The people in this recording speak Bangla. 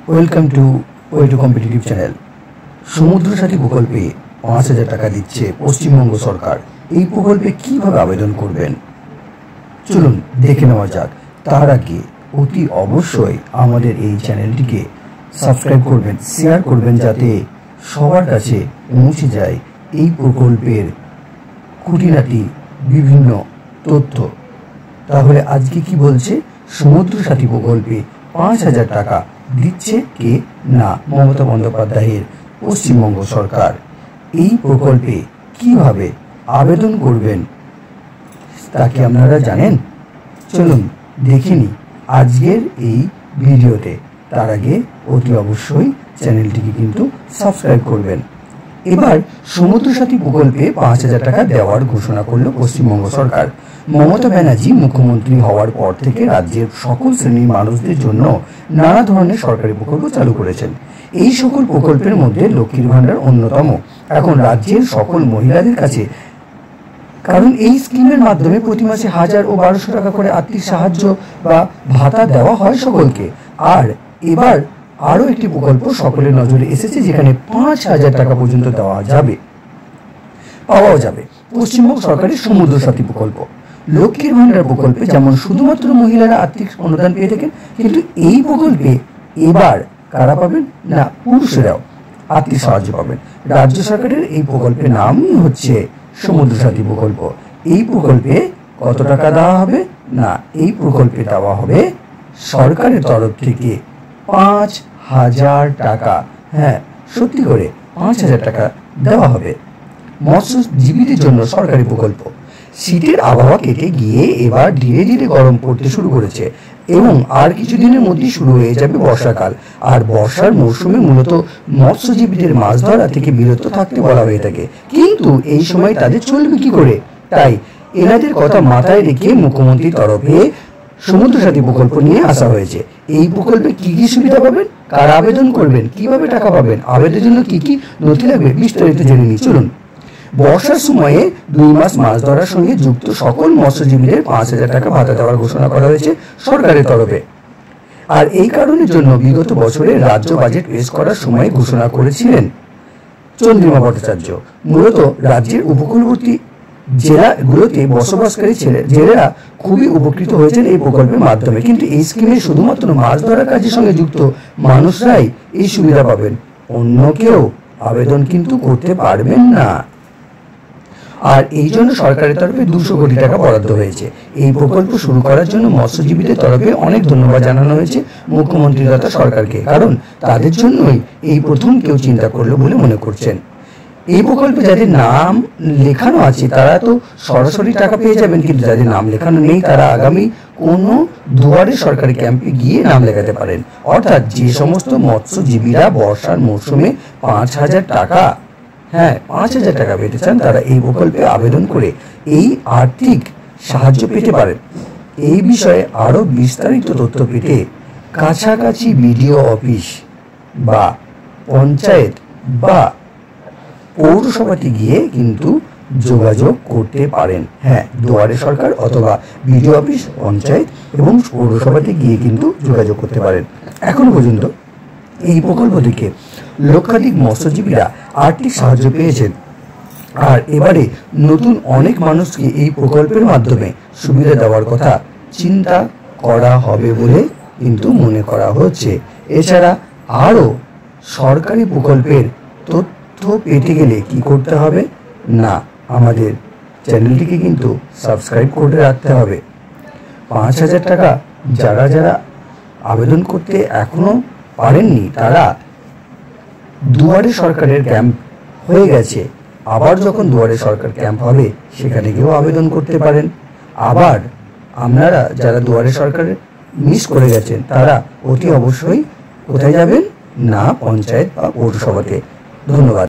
Welcome to way to competitive channel. সমুদ্র সাথী প্রকল্পে ৫,০০০ টাকা দিচ্ছে পশ্চিমবঙ্গ সরকার। এই প্রকল্পে কিভাবে আবেদন করবেন চলুন দেখে নেওয়া যাক। তার আগে অতি অবশ্যই আমাদের এই চ্যানেলটিকে সাবস্ক্রাইব করবেন, শেয়ার করবেন, যাতে সবার কাছে পৌঁছে যায় এই প্রকল্পের খুঁটিনাটি বিভিন্ন তথ্য। তাহলে আজকে কি বলছে? সমুদ্র সাথী প্রকল্পে ৫,০০০ টাকা দিচ্ছে কে? না, মমতা বন্দ্যোপাধ্যায়ের পশ্চিমবঙ্গ সরকার। এই প্রকল্পে কিভাবে আবেদন করবেন তা কি আপনারা জানেন? চলুন দেখে নিই আজকের এই ভিডিওতে। তার আগে অতি অবশ্যই চ্যানেলটিকে কিন্তু সাবস্ক্রাইব করবেন। এবার সমুদ্র সাথী প্রকল্পে ৫,০০০ টাকা দেওয়ার ঘোষণা করল পশ্চিমবঙ্গ সরকার। মমতা ব্যানার্জি মুখ্যমন্ত্রী হওয়ার পর থেকে রাজ্যের সকল শ্রেণীর মানুষদের জন্য নানা ধরনের সরকারি প্রকল্প চালু করেছেন। এই সকল প্রকল্পের মধ্যে লক্ষ্মীর ভাণ্ডার অন্যতম। এখন রাজ্যের সকল মহিলাদের কাছে, কারণ এই স্কিমের মাধ্যমে প্রতি মাসে ১,০০০ ও ১,২০০ টাকা করে আর্থিক সাহায্য বা ভাতা দেওয়া হয় সকলকে। আর এবার আরও একটি প্রকল্প সকলের নজরে এসেছে, যেখানে ৫,০০০ টাকা পর্যন্ত পাওয়াও যাবে। পশ্চিমবঙ্গ সরকারের সমুদ্র সাথী প্রকল্প, লক্ষ্মীর ভাণ্ডার প্রকল্পে যেমন শুধুমাত্র মহিলারা আর্থিক অনুদান পেয়ে থাকেন, কিন্তু এই প্রকল্পে এবার কারা পাবেন? না, পুরুষেরাও আর্থিক সাহায্য পাবেন। রাজ্য সরকারের এই প্রকল্পের নামই হচ্ছে সমুদ্র সাথী প্রকল্প। এই প্রকল্পে কত টাকা দেওয়া হবে? না, এই প্রকল্পে দেওয়া হবে সরকারের তরফ থেকে ৫,০০০ টাকা। হ্যাঁ, সত্যি করে ৫,০০০ টাকা দেওয়া হবে। মৎস্যজীবীদের জন্য সরকারি প্রকল্প। শীতের আবহাওয়া কেটে গিয়ে এবার ধীরে ধীরে গরম পড়তে শুরু করেছে এবং আর কিছুদিনের মধ্যেই শুরু হয়ে যাবে বর্ষাকাল। আর বর্ষার মৌসুমে মূলত মৎস্যজীবীদের মাছ ধরা থেকে বিরত থাকতে বলা হয়ে থাকে, কিন্তু এই সময় তাদের চলবে কি করে? তাই এনাদের কথা মাথায় রেখে মুখ্যমন্ত্রীর তরফে সমুদ্র সাথী প্রকল্প নিয়ে আসা হয়েছে। এই প্রকল্পে কি কি সুবিধা পাবেন, কারা আবেদন করবেন, কিভাবে টাকা পাবেন, আবেদনের জন্য কি কি নথি লাগবে, বিস্তারিত জেনে নিই চলুন। বর্ষার সময়ে ২ মাস মাছ ধরার সঙ্গে যুক্ত সকল মৎস্যজীবীদের ৫,০০০ টাকা ভাতা দেওয়ার ঘোষণা করা হয়েছে সরকারের তরফে। আর এই কারণের জন্য বিগত বছরে রাজ্য বাজেট পেশ করার সময় ঘোষণা করেছিলেন চন্দ্রিমা ভট্টাচার্য। মূলত রাজ্যের উপকূলবর্তী জেলাগুলোতে বসবাসকারী জেলেরা খুবই উপকৃত হয়েছেন এই প্রকল্পের মাধ্যমে, কিন্তু এই স্কিমে শুধুমাত্র মাছ ধরার কাজের সঙ্গে যুক্ত মানুষরাই এই সুবিধা পাবেন, অন্য কেউ আবেদন কিন্তু করতে পারবেন না। আর এই জন্য সরকারের তরফে ২০০ কোটি টাকা বরাদ্দ হয়েছে। এই প্রকল্প শুরু করার জন্য মৎস্যজীবীদের তরফে অনেক ধন্যবাদ জানানো হয়েছে মুখ্যমন্ত্রী তথা সরকারকে, কারণ তাদের জন্যই এই প্রথম কেউ চিন্তা করলো বলে মনে করছেন। এই প্রকল্পে যাদের নাম লেখানো আছে তারা তো সরাসরি টাকা পেয়ে যাবেন, কিন্তু যাদের নাম লেখানো নেই তারা আগামী কোনো দুয়ারে সরকারি ক্যাম্পে গিয়ে নাম লেখাতে পারেন। অর্থাৎ যে সমস্ত মৎস্যজীবীরা বর্ষার মৌসুমে ৫,০০০ টাকা ৫,০০০ টাকা পেতে চান, তারা এই প্রকল্পে আবেদন করে এই আর্থিক সাহায্য পেতে পারেন। এই বিষয়ে আরও বিস্তারিত তথ্য পেতে কাছাকাছি বিডিও অফিস বা পঞ্চায়েত বা পৌরসভাতে গিয়ে কিন্তু যোগাযোগ করতে পারেন। হ্যাঁ, দুয়ারে সরকার অথবা বিডিও অফিস, পঞ্চায়েত এবং পৌরসভাতে গিয়ে কিন্তু যোগাযোগ করতে পারেন। এখনো পর্যন্ত এই প্রকল্প থেকে লক্ষাধিক মৎস্যজীবীরা আর্থিক সাহায্য পেয়েছেন। আর এবারে নতুন অনেক মানুষকে এই প্রকল্পের মাধ্যমে সুবিধা দেওয়ার কথা চিন্তা করা হবে বলে কিন্তু মনে করা হচ্ছে। এছাড়া আরও সরকারি প্রকল্পের তথ্য পেতে গেলে কি করতে হবে? না, আমাদের চ্যানেলটিকে কিন্তু সাবস্ক্রাইব করে রাখতে হবে। ৫,০০০ টাকা যারা আবেদন করতে এখনো পারেননি, তারা দুয়ারে সরকারের ক্যাম্প হয়ে গেছে, আবার যখন দুয়ারে সরকার ক্যাম্প হবে সেখানে গিয়েও আবেদন করতে পারেন। আবার আপনারা যারা দুয়ারে সরকারের মিস করে গেছেন তারা অতি অবশ্যই কোথায় যাবেন? না, পঞ্চায়েত বা পৌরসভাতে। ধন্যবাদ।